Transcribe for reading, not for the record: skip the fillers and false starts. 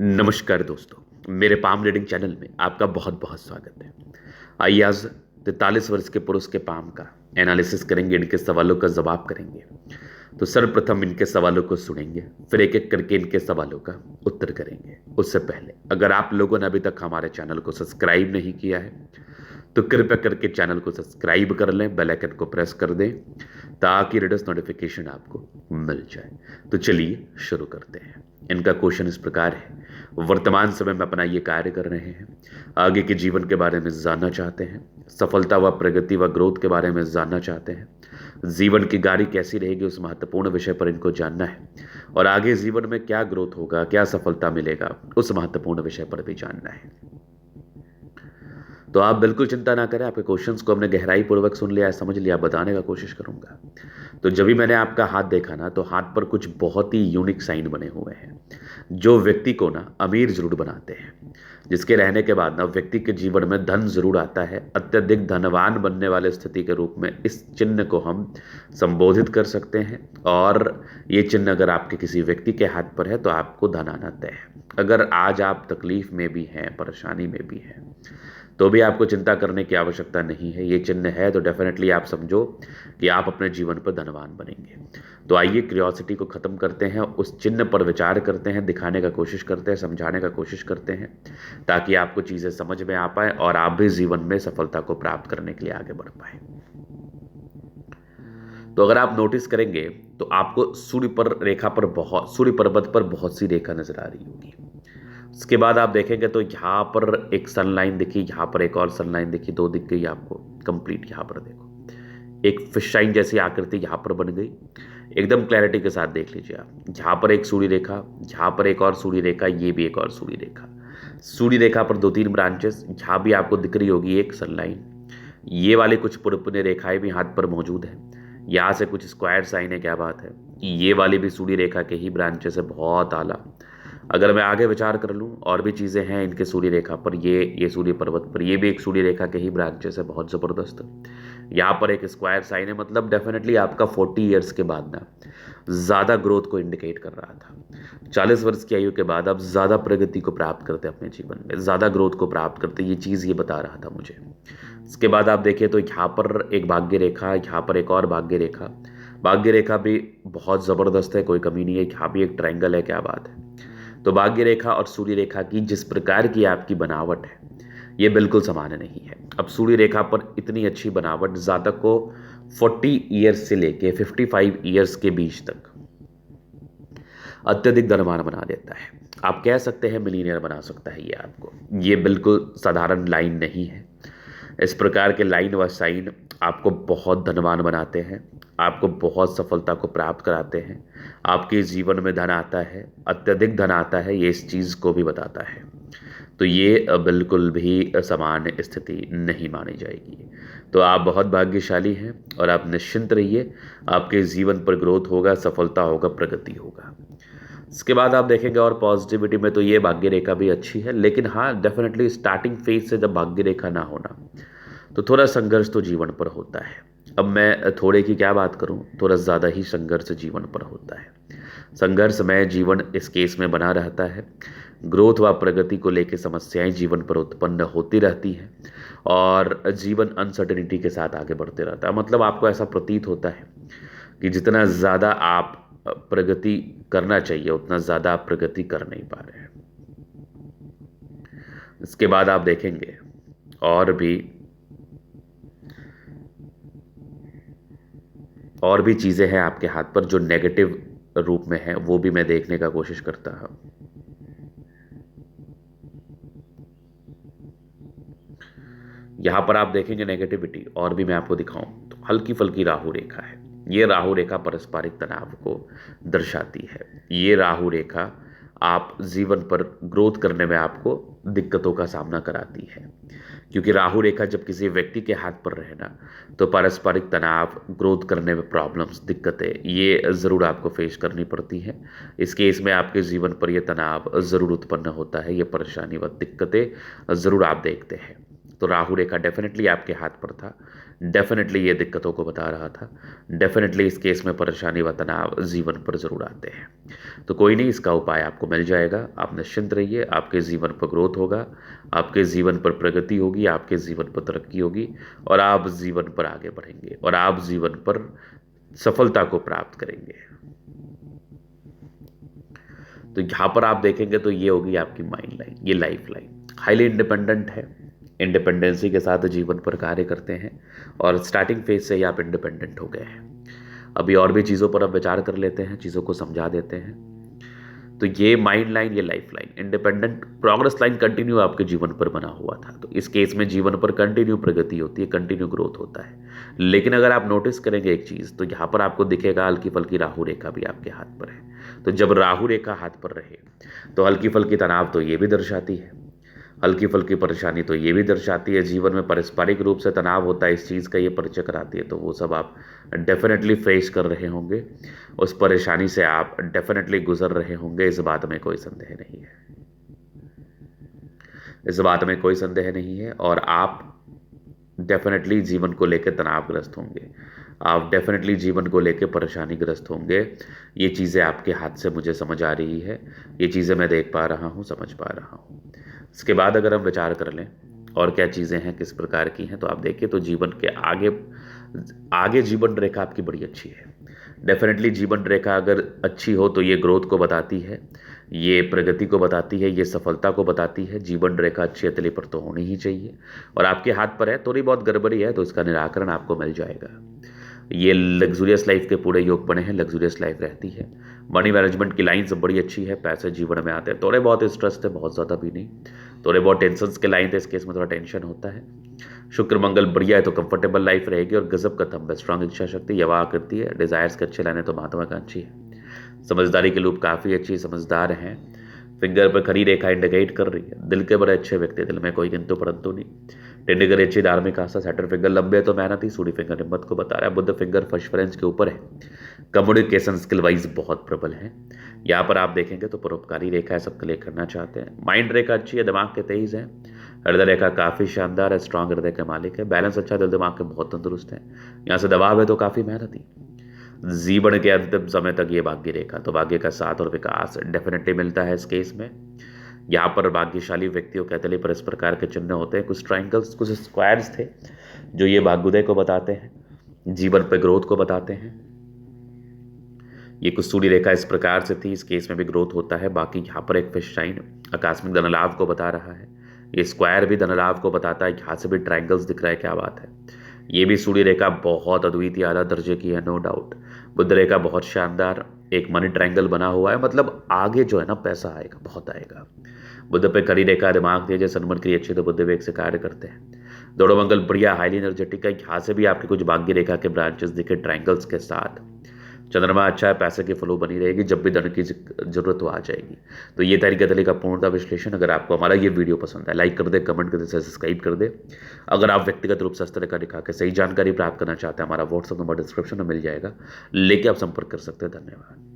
नमस्कार दोस्तों, मेरे पाम रीडिंग चैनल में आपका बहुत बहुत स्वागत है। आइए आज 43 वर्ष के पुरुष के पाम का एनालिसिस करेंगे, इनके सवालों का जवाब करेंगे। तो सर्वप्रथम इनके सवालों को सुनेंगे, फिर एक एक करके इनके सवालों का उत्तर करेंगे। उससे पहले अगर आप लोगों ने अभी तक हमारे चैनल को सब्सक्राइब नहीं किया है तो कृपया करके चैनल को सब्सक्राइब कर लें, बेल आइकन को प्रेस कर दें ताकि लेटेस्ट नोटिफिकेशन आपको मिल जाए। तो चलिए शुरू करते हैं। इनका क्वेश्चन इस प्रकार है, वर्तमान समय में अपना ये कार्य कर रहे हैं, आगे के जीवन के बारे में जानना चाहते हैं, सफलता व प्रगति व ग्रोथ के बारे में जानना चाहते हैं, जीवन की गाड़ी कैसी रहेगी उस महत्वपूर्ण विषय पर इनको जानना है, और आगे जीवन में क्या ग्रोथ होगा, क्या सफलता मिलेगा उस महत्वपूर्ण विषय पर भी जानना है। तो आप बिल्कुल चिंता ना करें, आपके क्वेश्चंस को हमने गहराई पूर्वक सुन लिया है, समझ लिया, बताने का कोशिश करूंगा। तो जब भी मैंने आपका हाथ देखा ना, तो हाथ पर कुछ बहुत ही यूनिक साइन बने हुए हैं जो व्यक्ति को ना अमीर जरूर बनाते हैं, जिसके रहने के बाद ना व्यक्ति के जीवन में धन जरूर आता है। अत्यधिक धनवान बनने वाले स्थिति के रूप में इस चिन्ह को हम संबोधित कर सकते हैं। और ये चिन्ह अगर आपके किसी व्यक्ति के हाथ पर है तो आपको धन आना तय है। अगर आज आप तकलीफ में भी हैं, परेशानी में भी हैं, तो भी आपको चिंता करने की आवश्यकता नहीं है। ये चिन्ह है तो डेफिनेटली आप समझो कि आप अपने जीवन पर धनवान बनेंगे। तो आइए क्यूरियोसिटी को ख़त्म करते हैं, उस चिन्ह पर विचार करते हैं, दिखाने का कोशिश करते हैं, समझाने का कोशिश करते हैं, ताकि आपको चीज़ें समझ में आ पाए और आप भी जीवन में सफलता को प्राप्त करने के लिए आगे बढ़ पाए। तो अगर आप नोटिस करेंगे तो आपको सूर्य पर्वत पर बहुत सी रेखा नजर आ रही होगी। उसके बाद आप देखेंगे तो यहाँ पर एक सन लाइन दिखी, यहाँ पर एक और सन लाइन दिखी, दो दिख गई आपको कंप्लीट। यहाँ पर देखो एक फिश शाइन जैसी आकृति यहाँ पर बन गई, एकदम क्लैरिटी के साथ देख लीजिए आप। यहाँ पर एक सूर्य रेखा, यहाँ पर एक और सूर्य रेखा, ये भी एक और सूर्य रेखा। सूर्य रेखा पर दो तीन ब्रांचेस, यहाँ भी आपको दिख रही होगी एक सन लाइन। ये वाली कुछ पुनः रेखाएं भी हाथ पर मौजूद है। यहाँ से कुछ स्क्वायर साइन है, क्या बात है। ये वाली भी सूर्य रेखा के ही ब्रांचेस है, बहुत आला। अगर मैं आगे विचार कर लूँ और भी चीज़ें हैं इनके सूर्य रेखा पर, ये सूर्य पर्वत पर ये भी एक सूर्य रेखा के ही ब्रांचेस है, बहुत ज़बरदस्त। यहाँ पर एक स्क्वायर साइन है, मतलब डेफिनेटली आपका 40 ईयर्स के बाद ना ज़्यादा ग्रोथ को इंडिकेट कर रहा था। 40 वर्ष की आयु के बाद आप ज़्यादा प्रगति को प्राप्त करते अपने जीवन में, ज़्यादा ग्रोथ को प्राप्त करते, ये चीज़ ये बता रहा था मुझे। इसके बाद आप देखिए तो यहाँ पर एक भाग्य रेखा, यहाँ पर एक और भाग्य रेखा। भाग्य रेखा भी बहुत ज़बरदस्त है, कोई कमी नहीं है। यहाँ भी एक ट्रायंगल है, क्या बात है। तो भाग्य रेखा और सूर्य रेखा की जिस प्रकार की आपकी बनावट है, ये बिल्कुल सामान्य नहीं है। अब सूर्य रेखा पर इतनी अच्छी बनावट जातक को 40 ईयर्स से लेके 55 ईयर्स के बीच तक अत्यधिक धनवान बना देता है। आप कह सकते हैं मिलीनियर बना सकता है ये आपको। ये बिल्कुल साधारण लाइन नहीं है। इस प्रकार के लाइन व साइन आपको बहुत धनवान बनाते हैं, आपको बहुत सफलता को प्राप्त कराते हैं, आपके जीवन में धन आता है, अत्यधिक धन आता है, ये इस चीज़ को भी बताता है। तो ये बिल्कुल भी सामान्य स्थिति नहीं मानी जाएगी। तो आप बहुत भाग्यशाली हैं और आप निश्चिंत रहिए, आपके जीवन पर ग्रोथ होगा, सफलता होगा, प्रगति होगा। इसके बाद आप देखेंगे और पॉजिटिविटी में तो ये भाग्य रेखा भी अच्छी है, लेकिन हाँ डेफिनेटली स्टार्टिंग फेज से जब भाग्य रेखा ना होना तो थोड़ा संघर्ष तो जीवन पर होता है। अब मैं थोड़े की क्या बात करूं, थोड़ा ज़्यादा ही संघर्ष जीवन पर होता है। संघर्षमय जीवन इस केस में बना रहता है। ग्रोथ व प्रगति को लेकर समस्याएं जीवन पर उत्पन्न होती रहती हैं और जीवन अनसर्टेनिटी के साथ आगे बढ़ते रहता है। मतलब आपको ऐसा प्रतीत होता है कि जितना ज़्यादा आप प्रगति करना चाहिए उतना ज़्यादा आप प्रगति कर नहीं पा रहे हैं। इसके बाद आप देखेंगे और भी चीज़ें हैं आपके हाथ पर जो नेगेटिव रूप में है, वो भी मैं देखने का कोशिश करता हूँ। यहाँ पर आप देखेंगे नेगेटिविटी, और भी मैं आपको दिखाऊं तो हल्की फुल्की राहु रेखा है। ये राहु रेखा पारस्परिक तनाव को दर्शाती है। ये राहु रेखा आप जीवन पर ग्रोथ करने में आपको दिक्कतों का सामना कराती है, क्योंकि राहु रेखा जब किसी व्यक्ति के हाथ पर रहना तो पारस्परिक तनाव, ग्रोथ करने में प्रॉब्लम्स, दिक्कतें ये ज़रूर आपको फेस करनी पड़ती हैं। इस केस में आपके जीवन पर यह तनाव ज़रूर उत्पन्न होता है, ये परेशानी व दिक्कतें ज़रूर आप देखते हैं। तो राहु रेखा डेफिनेटली आपके हाथ पर था, डेफिनेटली ये दिक्कतों को बता रहा था। डेफिनेटली इस केस में परेशानी व तनाव जीवन पर ज़रूर आते हैं। तो कोई नहीं, इसका उपाय आपको मिल जाएगा। आप निश्चिंत रहिए, आपके जीवन पर ग्रोथ होगा, आपके जीवन पर प्रगति होगी, आपके जीवन पर तरक्की होगी और आप जीवन पर आगे बढ़ेंगे और आप जीवन पर सफलता को प्राप्त करेंगे। तो यहाँ पर आप देखेंगे तो ये होगी आपकी माइंड लाइन, ये लाइफ लाइन। हाईली इंडिपेंडेंट है, इंडिपेंडेंसी के साथ जीवन पर कार्य करते हैं और स्टार्टिंग फेज से ही आप इंडिपेंडेंट हो गए हैं। अभी और भी चीज़ों पर अब विचार कर लेते हैं, चीज़ों को समझा देते हैं। तो ये माइंड लाइन, ये life line, independent progress line continue आपके जीवन पर बना हुआ था। तो इस केस में जीवन पर कंटिन्यू प्रगति होती है, कंटिन्यू ग्रोथ होता है। लेकिन अगर आप नोटिस करेंगे एक चीज़, तो यहाँ पर आपको दिखेगा हल्की फल्की राहु रेखा भी आपके हाथ पर है। तो जब राहु रेखा हाथ पर रहे तो हल्की फल्की तनाव तो ये भी दर्शाती है, हल्की फल्की परेशानी तो ये भी दर्शाती है। जीवन में पारस्परिक रूप से तनाव होता है, इस चीज़ का ये परिचय कराती है। तो वो सब आप डेफिनेटली फेस कर रहे होंगे, उस परेशानी से आप डेफिनेटली गुजर रहे होंगे, इस बात में कोई संदेह नहीं है, इस बात में कोई संदेह नहीं है। और आप डेफिनेटली जीवन को लेकर तनावग्रस्त होंगे, आप डेफिनेटली जीवन को लेकर परेशानीग्रस्त होंगे। ये चीज़ें आपके हाथ से मुझे समझ आ रही है, ये चीज़ें मैं देख पा रहा हूँ, समझ पा रहा हूँ। इसके बाद अगर हम विचार कर लें और क्या चीज़ें हैं, किस प्रकार की हैं, तो आप देखिए तो जीवन के आगे आगे जीवन रेखा आपकी बड़ी अच्छी है। डेफिनेटली जीवन रेखा अगर अच्छी हो तो ये ग्रोथ को बताती है, ये प्रगति को बताती है, ये सफलता को बताती है। जीवन रेखा अच्छी अतली पर तो होनी ही चाहिए और आपके हाथ पर है। थोड़ी बहुत गड़बड़ी है तो इसका निराकरण आपको मिल जाएगा। ये लग्जूरियस लाइफ के पूरे योग बने हैं, लग्जूरियस लाइफ रहती है। मनी मैनेजमेंट की लाइन सब बड़ी अच्छी है, पैसे जीवन में आते हैं। थोड़े बहुत स्ट्रेस थे, बहुत ज़्यादा भी नहीं, थोड़े बहुत टेंशन के लाइन थे, इस केस में थोड़ा टेंशन होता है। शुक्र मंगल बढ़िया है तो कंफर्टेबल लाइफ रहेगी और गजब का थंब है, स्ट्रांग इच्छा शक्ति यवा करती है, डिजायर्स के अच्छे लाने तो महत्वाकांक्षी है। समझदारी के लूप काफ़ी अच्छी, समझदार हैं। फिंगर पर खड़ी रेखा इंडिकेट कर रही है, दिल के बड़े अच्छे व्यक्ति, दिल में कोई किंतु परंतु नहीं। टेंडिगर अच्छी धार्मिक आस्था, सैटर्न फिंगर लंबे तो मेहनती, सूर्य फिंगर हिम्मत को बता रहा है, बुद्ध फिंगर फर्स्ट फ्रेंच के ऊपर है। कम्युनिकेशन स्किल वाइज बहुत प्रबल है। यहाँ पर आप देखेंगे तो परोपकारी रेखा है, सबके लिए करना चाहते हैं। माइंड रेखा अच्छी है, दिमाग के तेज है। हृदय रेखा काफ़ी शानदार है, स्ट्रांग हृदय के मालिक है। बैलेंस अच्छा, दिल दिमाग के बहुत तंदुरुस्त है। यहाँ से दबाव है तो काफ़ी मेहनती। जीवन के अंतिम समय तक ये भाग्य रेखा, तो भाग्य का साथ और विकास डेफिनेटली मिलता है इस केस में। यहाँ पर भाग्यशाली व्यक्तियों के हथेली पर इस प्रकार के चिन्ह होते हैं, कुछ ट्राइंगल्स, कुछ स्क्वायर्स थे जो ये भाग्योदय को बताते हैं, जीवन पर ग्रोथ को बताते हैं। ये कुछ सूर्य रेखा इस प्रकार से थी, इस केस में भी ग्रोथ होता है। बाकी यहाँ पर एक फिश साइन आकस्मिक धनलाभ को बता रहा है, ये स्क्वायर भी धनलाभ को बताता है। यहाँ से भी ट्राइंगल्स दिख रहा है, क्या बात है। ये भी सूर्य रेखा बहुत अद्वितीय आधा दर्जे की है, नो डाउट। बुध रेखा बहुत शानदार, एक मनी ट्रायंगल बना हुआ है, मतलब आगे जो है ना पैसा आएगा, बहुत आएगा। बुध पे कड़ी रेखा, दिमाग तेज है, सन्मन क्रिया अच्छी, तो बुध वेग से कार्य करते हैं। दोनों मंगल बढ़िया, हाईली एनर्जेटिक है। यहाँ से भी आपके कुछ भाग्य रेखा के ब्रांचेस दिखे ट्रायंगल्स के साथ। चंद्रमा अच्छा है, पैसे की फ्लो बनी रहेगी, जब भी धन की जरूरत हो आ जाएगी। तो ये तरीके तरीका पूर्णता विश्लेषण। अगर आपको हमारा ये वीडियो पसंद है, लाइक कर दे, कमेंट कर दे, सब्सक्राइब कर दे। अगर आप व्यक्तिगत रूप से इस तरह का दिखा के सही जानकारी प्राप्त करना चाहते हैं, हमारा व्हाट्सएप नंबर डिस्क्रिप्शन में मिल जाएगा, लेके आप संपर्क कर सकते हैं। धन्यवाद।